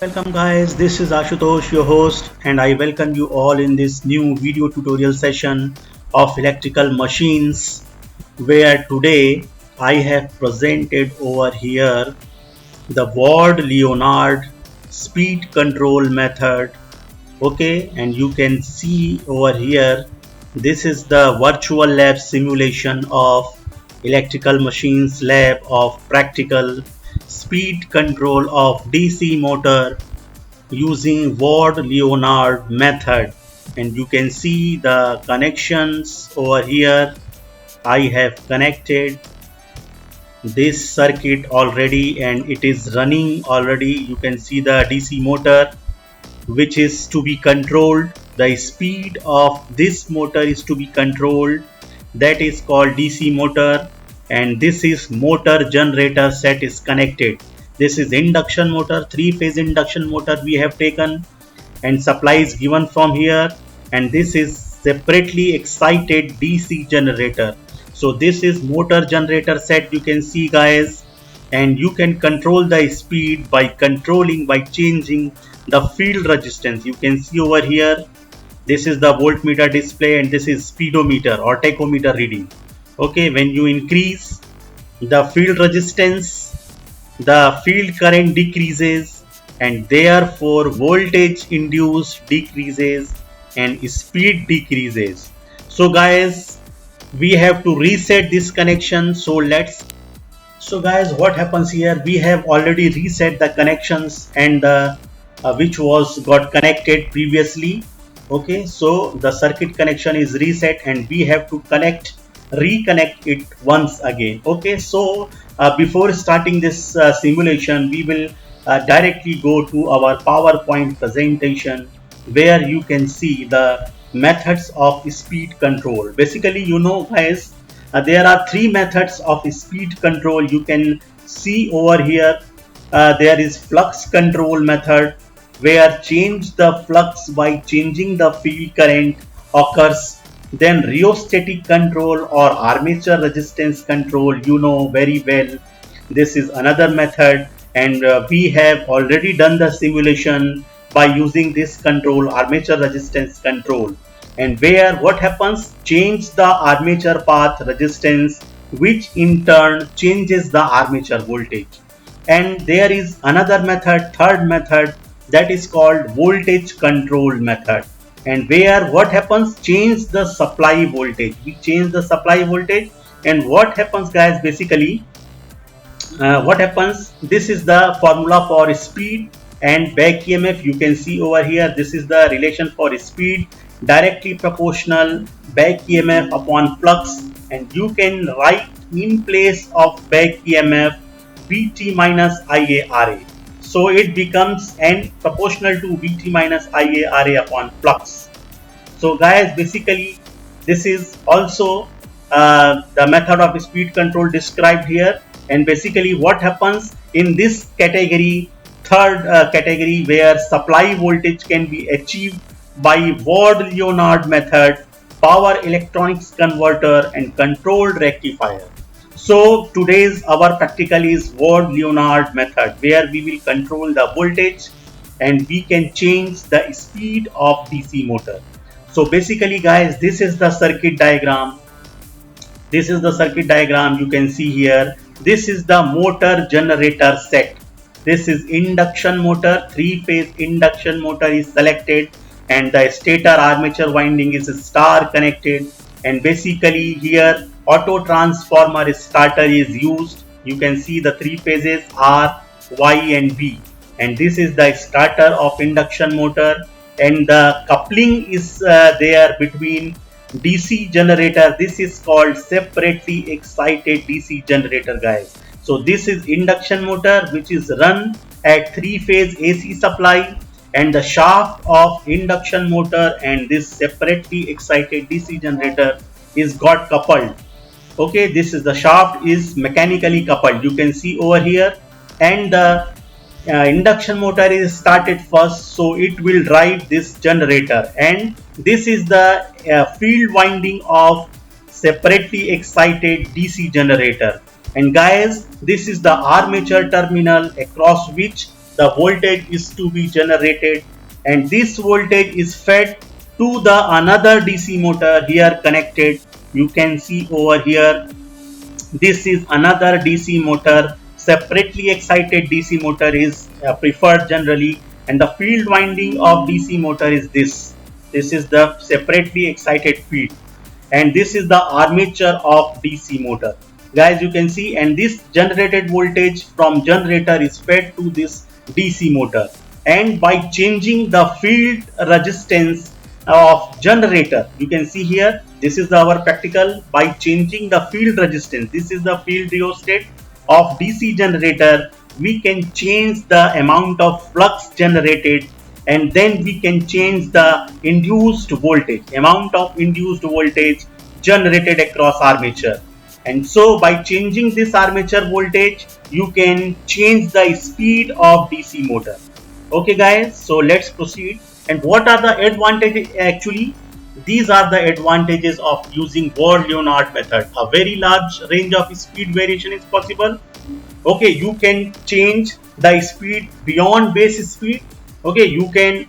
Welcome guys, this is Ashutosh, your host, and I welcome you all in this new video tutorial session of electrical machines, where today I have presented over here the Ward Leonard speed control method. Okay, and you can see over here, this is the virtual lab simulation of electrical machines lab of practical speed control of DC motor using Ward-Leonard method, and you can see the connections over here. I have connected this circuit already and it is running already. You can see the DC motor which is to be controlled. The speed of this motor is to be controlled, that is called DC motor, and this is motor generator set is connected. This is induction motor, three-phase induction motor we have taken, and supply is given from here, and this is separately excited DC generator. So this is motor generator set, you can see guys, and you can control the speed by changing the field resistance. You can see over here, this is the voltmeter display and this is speedometer or tachometer reading. Okay, when you increase the field resistance, the field current decreases and therefore voltage induced decreases and speed decreases. So guys, we have to reset this connection. So guys, what happens here, we have already reset the connections and the which was got connected previously. Okay, so the circuit connection is reset and we have to reconnect it once again. Okay, so before starting this simulation, we will directly go to our PowerPoint presentation where you can see the methods of speed control. Basically, you know guys, there are three methods of speed control. You can see over here, there is flux control method, where change the flux by changing the field current occurs. Then rheostatic control or armature resistance control, you know very well. This is another method, and we have already done the simulation by using this control, armature resistance control, and where what happens, change the armature path resistance, which in turn changes the armature voltage. And there is another method, third method, that is called voltage control method, and where what happens, change the supply voltage. We change the supply voltage, and what happens guys, basically what happens, this is the formula for speed and back EMF. You can see over here, this is the relation for speed, directly proportional back EMF upon flux, and you can write in place of back EMF Vt minus IaRa. So it becomes n proportional to Vt minus IaRa upon flux. So guys, basically this is also the method of speed control described here. And basically what happens in this category, third category, where supply voltage can be achieved by Ward-Leonard method, power electronics converter and controlled rectifier. So today's our practical is Ward-Leonard method, where we will control the voltage and we can change the speed of DC motor. So basically guys, this is the circuit diagram. This is the circuit diagram you can see here. This is the motor generator set. This is induction motor, three-phase induction motor is selected, and the stator armature winding is star connected, and basically here auto transformer starter is used. You can see the three phases R, Y and B, and this is the starter of induction motor, and the coupling is there between DC generator. This is called separately excited DC generator guys. So this is induction motor which is run at three-phase AC supply, and the shaft of induction motor and this separately excited DC generator is got coupled. Okay, this is the shaft is mechanically coupled, you can see over here, and the induction motor is started first, so it will drive this generator, and this is the field winding of separately excited DC generator. And guys, this is the armature terminal across which the voltage is to be generated, and this voltage is fed to the another DC motor here connected. You can see over here, this is another DC motor, separately excited DC motor is preferred generally, and the field winding of DC motor is this. This is the separately excited field, and this is the armature of DC motor. Guys, you can see, and this generated voltage from generator is fed to this DC motor, and by changing the field resistance of generator, you can see here, this is our practical. By changing the field resistance, this is the field rheostat of DC generator, we can change the amount of flux generated, and then we can change the induced voltage, amount of induced voltage generated across armature. And so by changing this armature voltage, you can change the speed of DC motor. Okay guys, so let's proceed. And what are the advantages? Actually, these are the advantages of using Ward-Leonard method. A very large range of speed variation is possible. Okay, you can change the speed beyond base speed. Okay, you can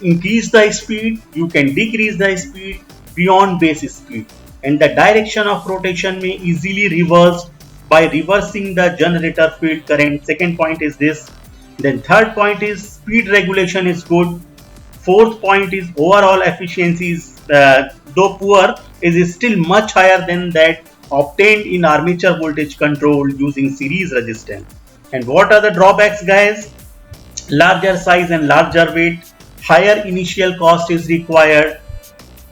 increase the speed, you can decrease the speed beyond base speed, and the direction of rotation may easily reversed by reversing the generator field current. Second point is this. Then third point is speed regulation is good. Fourth point is overall efficiency is though poor, is still much higher than that obtained in armature voltage control using series resistance. And what are the drawbacks, guys? Larger size and larger weight, higher initial cost is required,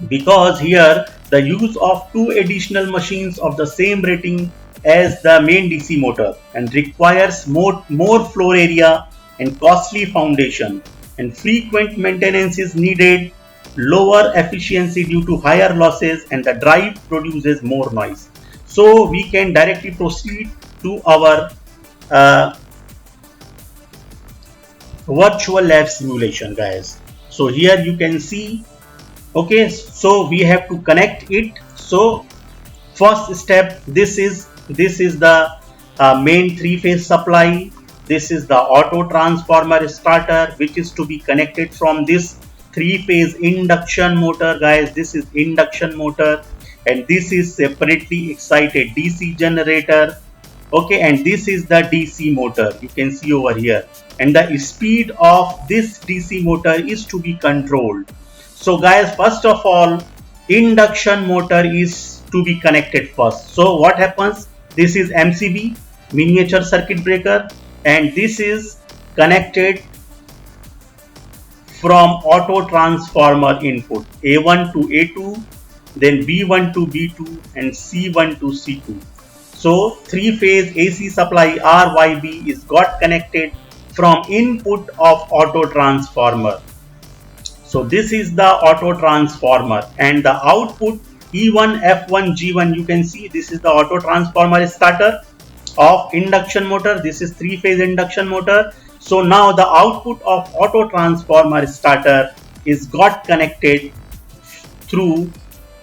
because here the use of two additional machines of the same rating as the main DC motor and requires more floor area and costly foundation, and frequent maintenance is needed, lower efficiency due to higher losses, and the drive produces more noise. So we can directly proceed to our virtual lab simulation, guys. So here you can see, okay, so we have to connect it. So first step, this is the main three-phase supply. This is the auto transformer starter, which is to be connected from this three-phase induction motor, guys. This is induction motor, and this is separately excited DC generator. Okay, and this is the DC motor, you can see over here, and the speed of this DC motor is to be controlled. So guys, first of all, induction motor is to be connected first. So what happens? This is MCB, miniature circuit breaker, and this is connected from auto transformer input A1 to A2, then B1 to B2, and C1 to C2. So three-phase AC supply RYB is got connected from input of auto transformer. So this is the auto transformer, and the output E1, F1, G1, you can see this is the auto transformer starter of induction motor. This is three-phase induction motor. So now the output of auto transformer starter is got connected through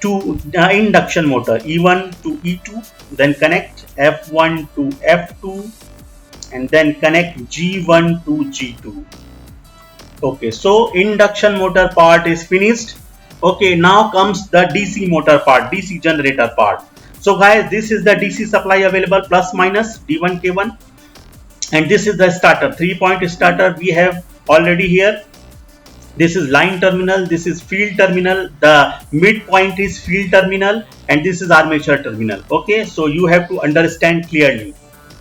to the induction motor E1 to E2, then connect F1 to F2, and then connect G1 to G2. Okay, so induction motor part is finished. Okay, now comes the DC motor part, DC generator part. So guys, this is the DC supply available, plus minus D1 K1, and this is the starter, 3-point starter we have already here. This is line terminal, this is field terminal, the midpoint is field terminal, and this is armature terminal. Okay, so you have to understand clearly.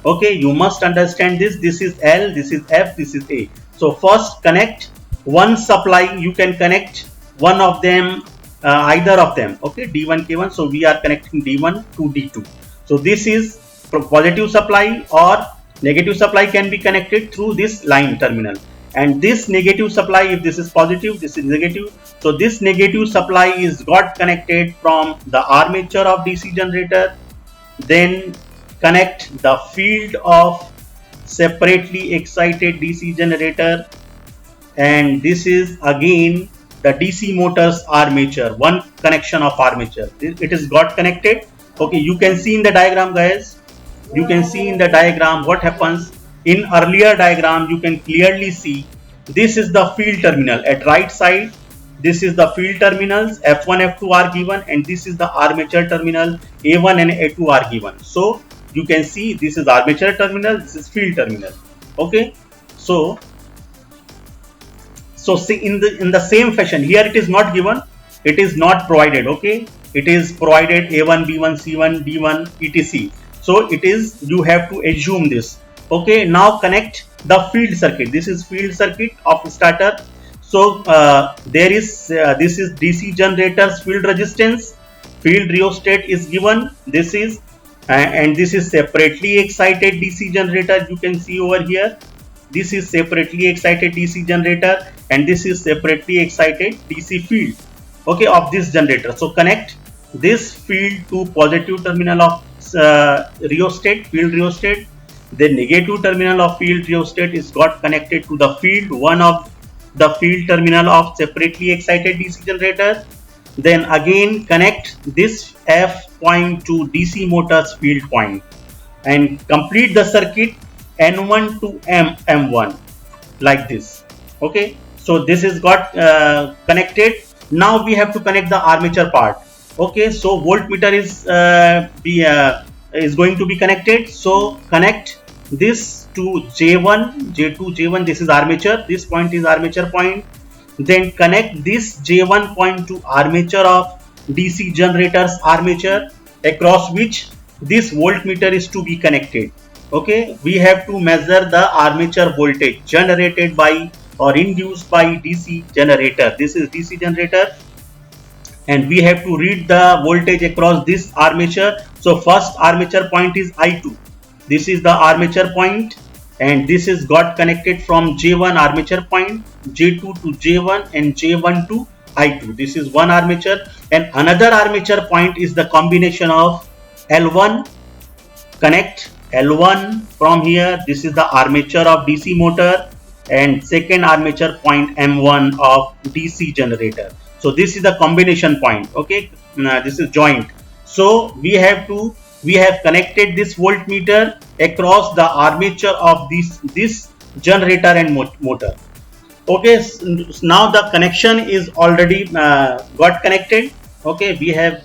Okay, you must understand this. This is L, this is F, this is A. So first connect one supply, you can connect one of them, either of them. Okay, D1 K1, so we are connecting D1 to D2. So this is positive supply or negative supply can be connected through this line terminal, and this negative supply, if this is positive, this is negative. So this negative supply is got connected from the armature of DC generator, then connect the field of separately excited DC generator, and this is again the DC motors armature, one connection of armature. It is got connected. Okay, you can see in the diagram, guys. You can see in the diagram what happens. In earlier diagram, you can clearly see this is the field terminal at right side. This is the field terminals, F1, F2 are given, and this is the armature terminal, A1 and A2 are given. So you can see this is armature terminal, this is field terminal. Okay, so see in the same fashion, here it is not given, it is not provided. Okay, it is provided A1, B1, C1, D1, etc. So it is, you have to assume this. Okay, now connect the field circuit. This is field circuit of starter. So there is this is DC generators field resistance, field rheostat is given. This is and this is separately excited DC generator. You can see over here. This is separately excited DC generator, and this is separately excited DC field. Okay, of this generator. So connect this field to positive terminal of rheostat, field rheostat. The negative terminal of field rheostat is got connected to the field one of the field terminal of separately excited DC generator. Then again connect this F point to DC motor's field point and complete the circuit N1 to M1 like this. Okay, so this is got connected. Now we have to connect the armature part. Okay, so voltmeter is going to be connected. So connect this to J1, J2, J1. This is armature. This point is armature point. Then connect this J1 point to armature of DC generator's armature, across which this voltmeter is to be connected. Okay, we have to measure the armature voltage generated by or induced by DC generator. This is DC generator, and we have to read the voltage across this armature. So first armature point is I2. This is the armature point, and this is got connected from J1 armature point, J2 to J1, and J1 to I2. This is one armature, and another armature point is the combination of L1. Connect L1 from here. This is the armature of DC motor, and second armature point M1 of DC generator. So this is the combination point. Okay, this is joint. So we have connected this voltmeter across the armature of this generator and motor. Okay, so now the connection is already got connected. Okay, we have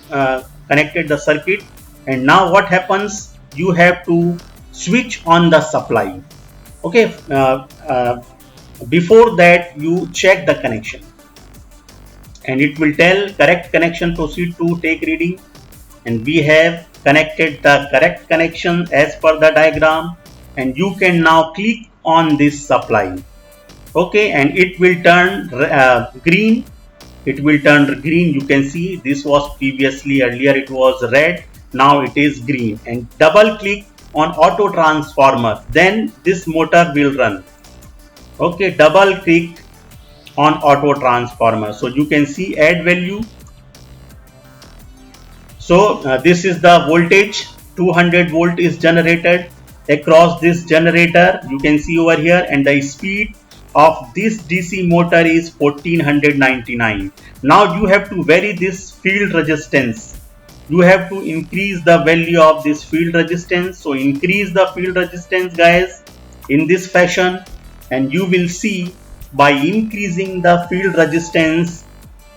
connected the circuit, and now what happens? You have to switch on the supply. Okay, before that you check the connection, and it will tell correct connection, proceed to take reading, and we have connected the correct connection as per the diagram, and you can now click on this supply. Okay, and it will turn green. It will turn green. You can see this was previously, earlier it was red, now it is green, and double click on auto transformer, then this motor will run. Okay, double click on auto transformer, so you can see add value. So this is the voltage, 200 volt is generated across this generator. You can see over here, and the speed of this DC motor is 1499. Now you have to vary this field resistance. You have to increase the value of this field resistance. So increase the field resistance, guys, in this fashion, and you will see by increasing the field resistance,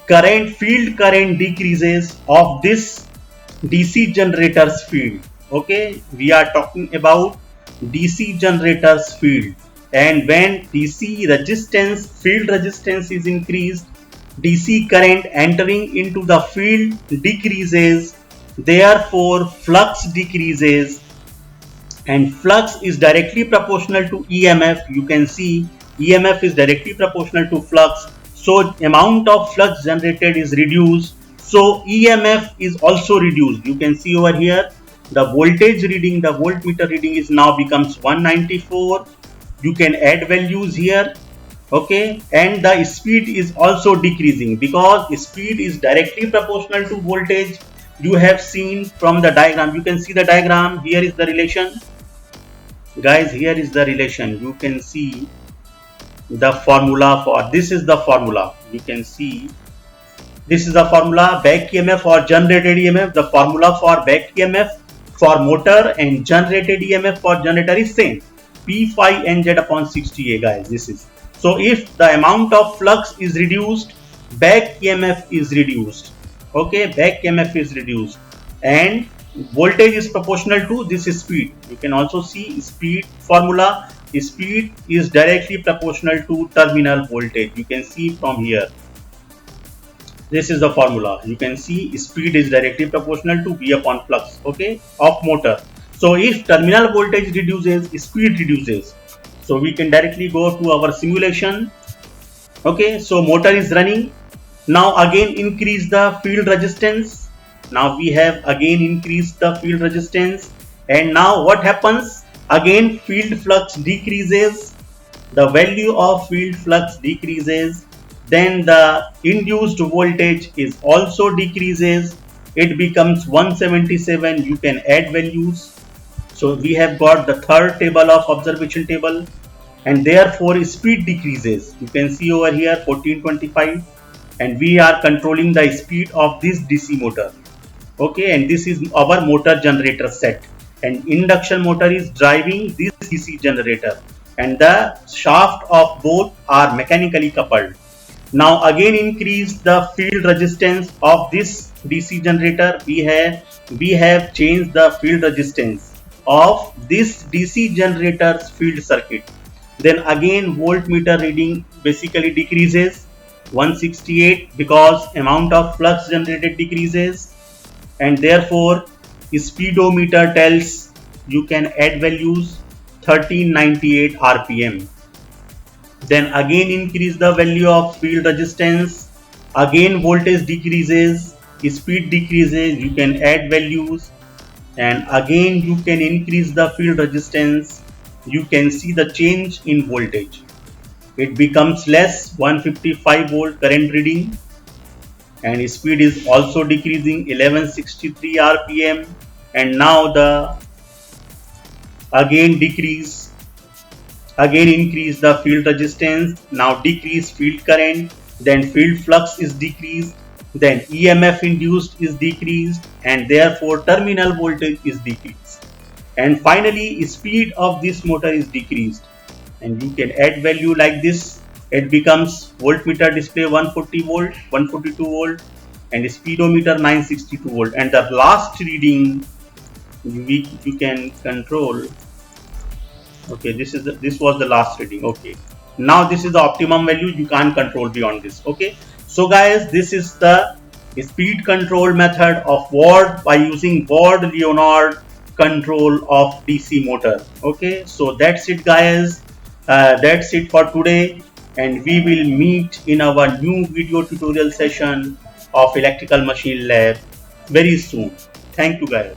field current decreases of this DC generator's field. Okay, we are talking about DC generator's field, and when DC resistance, field resistance is increased, DC current entering into the field decreases, therefore flux decreases, and flux is directly proportional to EMF. You can see EMF is directly proportional to flux, so amount of flux generated is reduced, so EMF is also reduced. You can see over here the voltage reading, the voltmeter reading is now becomes 194. You can add values here. Okay, and the speed is also decreasing because speed is directly proportional to voltage. You have seen from the diagram, you can see the diagram. Here is the relation, guys, here is the relation. You can see the formula for this is the formula. You can see this is the formula, back EMF or generated EMF. The formula for back EMF for motor and generated EMF for generator is same. P phi NZ upon 60A, guys. This is, so if the amount of flux is reduced, back EMF is reduced. Okay, back EMF is reduced, and voltage is proportional to this speed. You can also see speed formula. Speed is directly proportional to terminal voltage. You can see from here. This is the formula. You can see speed is directly proportional to V upon flux, okay, of motor. So if terminal voltage reduces, speed reduces. So we can directly go to our simulation. Okay, so motor is running. Now again increase the field resistance. Now we have again increased the field resistance, and now what happens? Again field flux decreases. The value of field flux decreases. Then the induced voltage is also decreases. It becomes 177. You can add values. So we have got the third table of observation table, and therefore speed decreases. You can see over here 1425, and we are controlling the speed of this DC motor. Okay, and this is our motor generator set, and induction motor is driving this DC generator, and the shaft of both are mechanically coupled. Now again increase the field resistance of this DC generator. We have changed the field resistance of this DC generator's field circuit. Then again voltmeter reading basically decreases 168 because amount of flux generated decreases, and therefore speedometer tells you can add values 1398 RPM. Then again increase the value of field resistance, again voltage decreases, speed decreases, you can add values, and again you can increase the field resistance. You can see the change in voltage. It becomes less, 155 volt current reading, and speed is also decreasing 1163 RPM, and now the again decrease, again increase the field resistance, now decrease field current, then field flux is decreased, then EMF induced is decreased, and therefore terminal voltage is decreased, and finally speed of this motor is decreased. And you can add value like this. It becomes voltmeter display 140 volt, 142 volt, and speedometer 962 volt, and the last reading you can control. Okay, this was the last reading. Okay, now this is the optimum value. You can't control beyond this. Okay, so guys, this is the speed control method of Ward by using Ward-Leonard control of DC motor. Okay, so that's it, guys. That's it for today, and we will meet in our new video tutorial session of Electrical Machine Lab very soon. Thank you, guys.